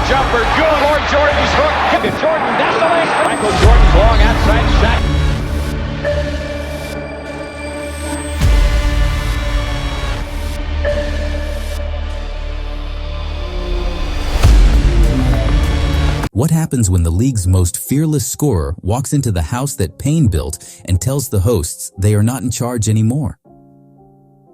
jumper, good. Lord Jordan's hook. Jordan, that's the last. Michael Jordan's long outside shot. What happens when the league's most fearless scorer walks into the house that Payne built and tells the hosts they are not in charge anymore?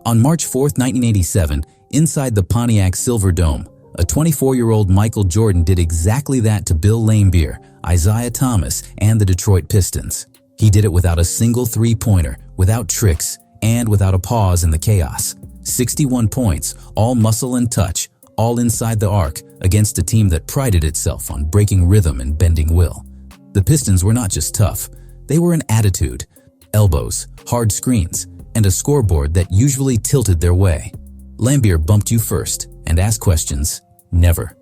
On March 4, 1987, inside the Pontiac Silverdome, a 24-year-old Michael Jordan did exactly that to Bill Laimbeer, Isiah Thomas, and the Detroit Pistons. He did it without a single three-pointer, without tricks, and without a pause in the chaos. 61 points, all muscle and touch, all inside the arc, against a team that prided itself on breaking rhythm and bending will. The Pistons were not just tough, they were an attitude, elbows, hard screens, and a scoreboard that usually tilted their way. Laimbeer bumped you first and asked questions, never.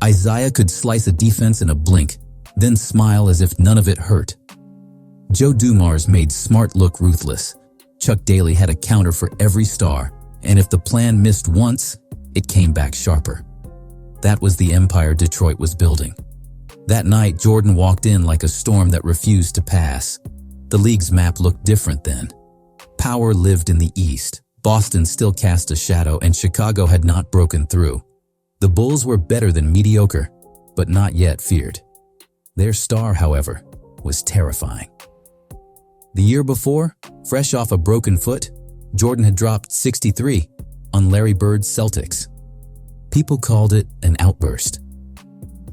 Isiah could slice a defense in a blink, then smile as if none of it hurt. Joe Dumars made smart look ruthless. Chuck Daly had a counter for every star, and if the plan missed once, it came back sharper. That was the empire Detroit was building. That night, Jordan walked in like a storm that refused to pass. The league's map looked different then. Power lived in the East. Boston still cast a shadow, and Chicago had not broken through. The Bulls were better than mediocre, but not yet feared. Their star, however, was terrifying. The year before, fresh off a broken foot, Jordan had dropped 63 on Larry Bird's Celtics. People called it an outburst.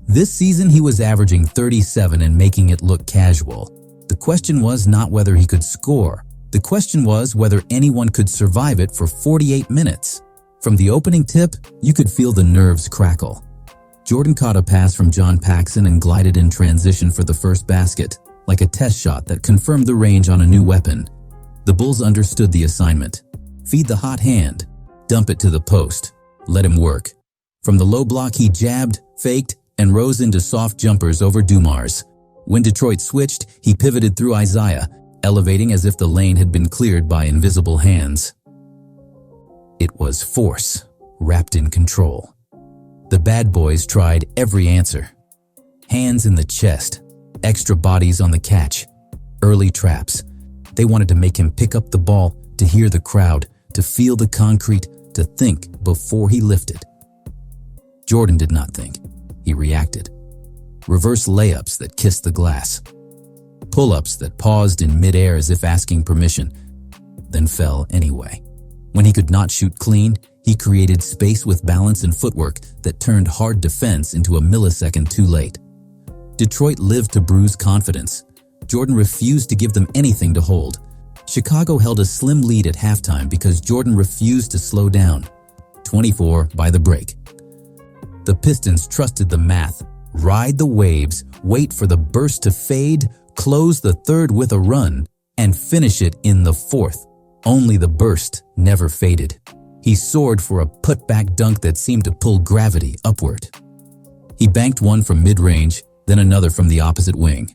This season, he was averaging 37 and making it look casual. The question was not whether he could score. The question was whether anyone could survive it for 48 minutes. From the opening tip, you could feel the nerves crackle. Jordan caught a pass from John Paxson and glided in transition for the first basket, like a test shot that confirmed the range on a new weapon. The Bulls understood the assignment. Feed the hot hand, dump it to the post, let him work. From the low block, he jabbed, faked, and rose into soft jumpers over Dumars. When Detroit switched, he pivoted through Isiah, elevating as if the lane had been cleared by invisible hands. It was force, wrapped in control. The Bad Boys tried every answer. Hands in the chest, extra bodies on the catch, early traps. They wanted to make him pick up the ball, to hear the crowd, to feel the concrete, to think before he lifted. Jordan did not think. He reacted. Reverse layups that kissed the glass. Pull-ups that paused in midair as if asking permission, then fell anyway. When he could not shoot clean, he created space with balance and footwork that turned hard defense into a millisecond too late. Detroit lived to bruise confidence. Jordan refused to give them anything to hold. Chicago held a slim lead at halftime because Jordan refused to slow down. 24 by the break. The Pistons trusted the math, ride the waves, wait for the burst to fade, close the third with a run, and finish it in the fourth. Only the burst never faded. He soared for a putback dunk that seemed to pull gravity upward. He banked one from mid-range, then another from the opposite wing.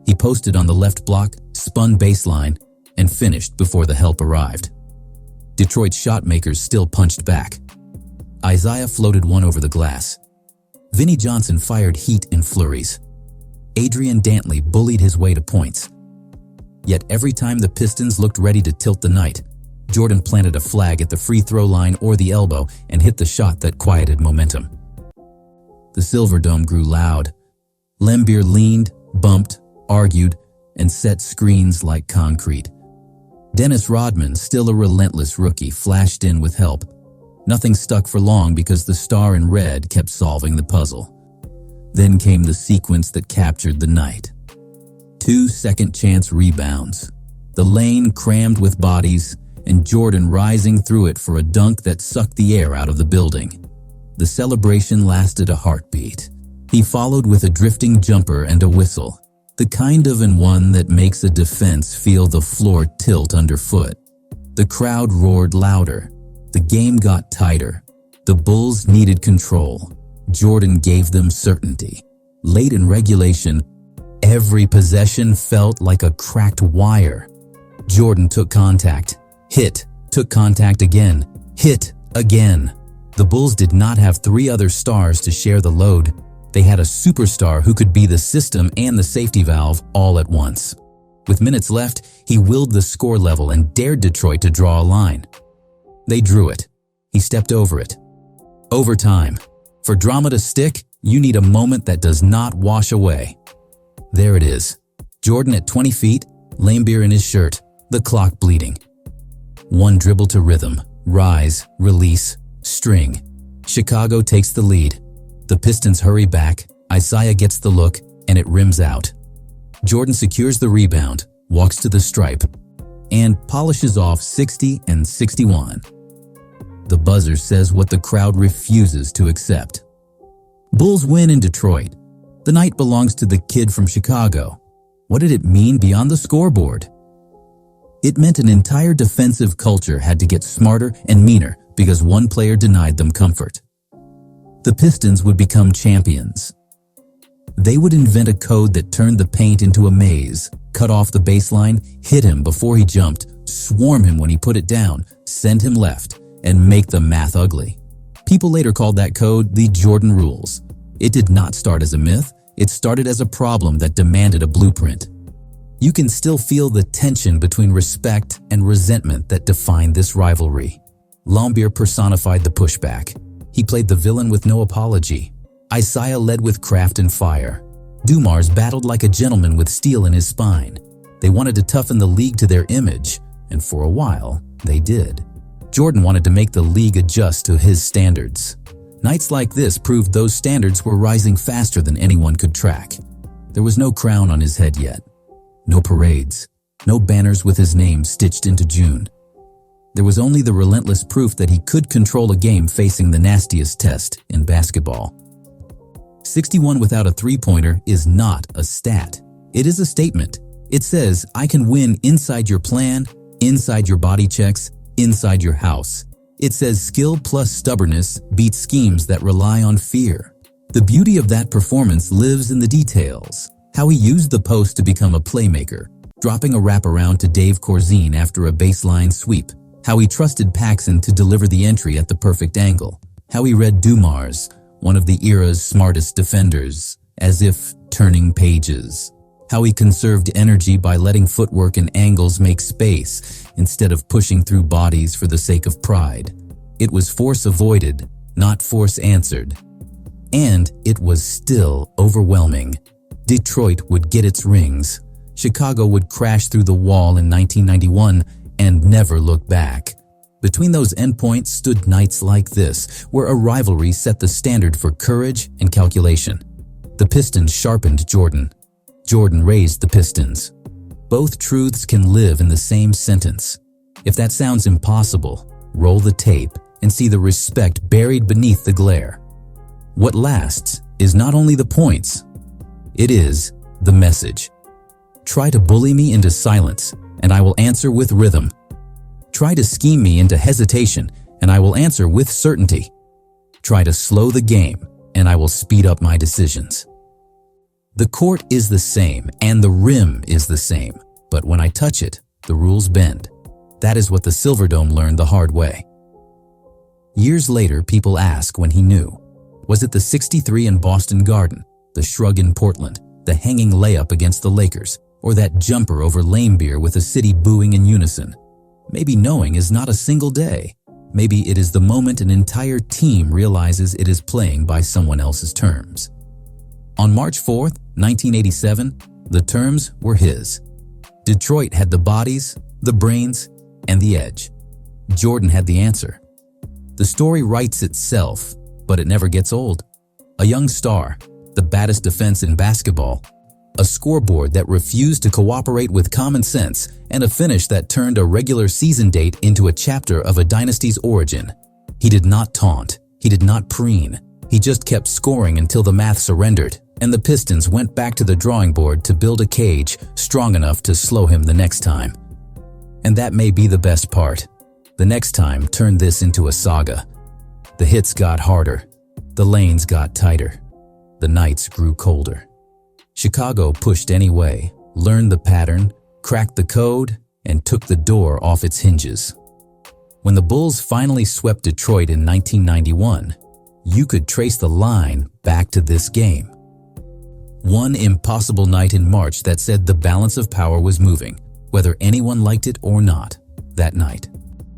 He posted on the left block, spun baseline, and finished before the help arrived. Detroit's shot makers still punched back. Isiah floated one over the glass. Vinnie Johnson fired heat in flurries. Adrian Dantley bullied his way to points. Yet every time the Pistons looked ready to tilt the night, Jordan planted a flag at the free throw line or the elbow and hit the shot that quieted momentum. The Silverdome grew loud. Laimbeer leaned, bumped, argued, and set screens like concrete. Dennis Rodman, still a relentless rookie, flashed in with help. Nothing stuck for long because the star in red kept solving the puzzle. Then came the sequence that captured the night. 2 second-chance rebounds, the lane crammed with bodies, and Jordan rising through it for a dunk that sucked the air out of the building. The celebration lasted a heartbeat. He followed with a drifting jumper and a whistle, the kind of one that makes a defense feel the floor tilt underfoot. The crowd roared louder. The game got tighter. The Bulls needed control. Jordan gave them certainty. Late in regulation, every possession felt like a cracked wire. Jordan took contact, hit, took contact again, hit again. The Bulls did not have 3 other stars to share the load. They had a superstar who could be the system and the safety valve all at once. With minutes left, he willed the score level and dared Detroit to draw a line. They drew it. He stepped over it. Overtime. For drama to stick, you need a moment that does not wash away. There it is. Jordan at 20 feet, Laimbeer in his shirt, the clock bleeding. One dribble to rhythm, rise, release, string. Chicago takes the lead. The Pistons hurry back, Isiah gets the look, and it rims out. Jordan secures the rebound, walks to the stripe, and polishes off 60 and 61. The buzzer says what the crowd refuses to accept. Bulls win in Detroit. The night belongs to the kid from Chicago. What did it mean beyond the scoreboard? It meant an entire defensive culture had to get smarter and meaner because one player denied them comfort. The Pistons would become champions. They would invent a code that turned the paint into a maze, cut off the baseline, hit him before he jumped, swarm him when he put it down, send him left, and make the math ugly. People later called that code the Jordan Rules. It did not start as a myth. It started as a problem that demanded a blueprint. You can still feel the tension between respect and resentment that defined this rivalry. Laimbeer personified the pushback. He played the villain with no apology. Isiah led with craft and fire. Dumars battled like a gentleman with steel in his spine. They wanted to toughen the league to their image, and for a while, they did. Jordan wanted to make the league adjust to his standards. Nights like this proved those standards were rising faster than anyone could track. There was no crown on his head yet. No parades. No banners with his name stitched into June. There was only the relentless proof that he could control a game facing the nastiest test in basketball. 61 without a three-pointer is not a stat. It is a statement. It says, I can win inside your plan, inside your body checks, inside your house. It says skill plus stubbornness beats schemes that rely on fear. The beauty of that performance lives in the details. How he used the post to become a playmaker, dropping a wraparound to Dave Corzine after a baseline sweep. How he trusted Paxson to deliver the entry at the perfect angle. How he read Dumars, one of the era's smartest defenders, as if turning pages. How he conserved energy by letting footwork and angles make space instead of pushing through bodies for the sake of pride. It was force avoided, not force answered. And it was still overwhelming. Detroit would get its rings. Chicago would crash through the wall in 1991 and never look back. Between those endpoints stood nights like this, where a rivalry set the standard for courage and calculation. The Pistons sharpened Jordan. Jordan raised the Pistons. Both truths can live in the same sentence. If that sounds impossible, roll the tape and see the respect buried beneath the glare. What lasts is not only the points, it is the message. Try to bully me into silence, and I will answer with rhythm. Try to scheme me into hesitation, and I will answer with certainty. Try to slow the game, and I will speed up my decisions. The court is the same, and the rim is the same, but when I touch it, the rules bend. That is what the Silverdome learned the hard way. Years later, people ask when he knew. Was it the 63 in Boston Garden, the shrug in Portland, the hanging layup against the Lakers, or that jumper over Laimbeer with a city booing in unison? Maybe knowing is not a single day. Maybe it is the moment an entire team realizes it is playing by someone else's terms. On March 4th, 1987, the terms were his. Detroit had the bodies, the brains, and the edge. Jordan had the answer. The story writes itself, but it never gets old. A young star, the baddest defense in basketball, a scoreboard that refused to cooperate with common sense, and a finish that turned a regular season date into a chapter of a dynasty's origin. He did not taunt. He did not preen. He just kept scoring until the math surrendered, and the Pistons went back to the drawing board to build a cage strong enough to slow him the next time. And that may be the best part. The next time turned this into a saga. The hits got harder. The lanes got tighter. The nights grew colder. Chicago pushed anyway, learned the pattern, cracked the code, and took the door off its hinges. When the Bulls finally swept Detroit in 1991, you could trace the line back to this game. One impossible night in March that said the balance of power was moving, whether anyone liked it or not, that night.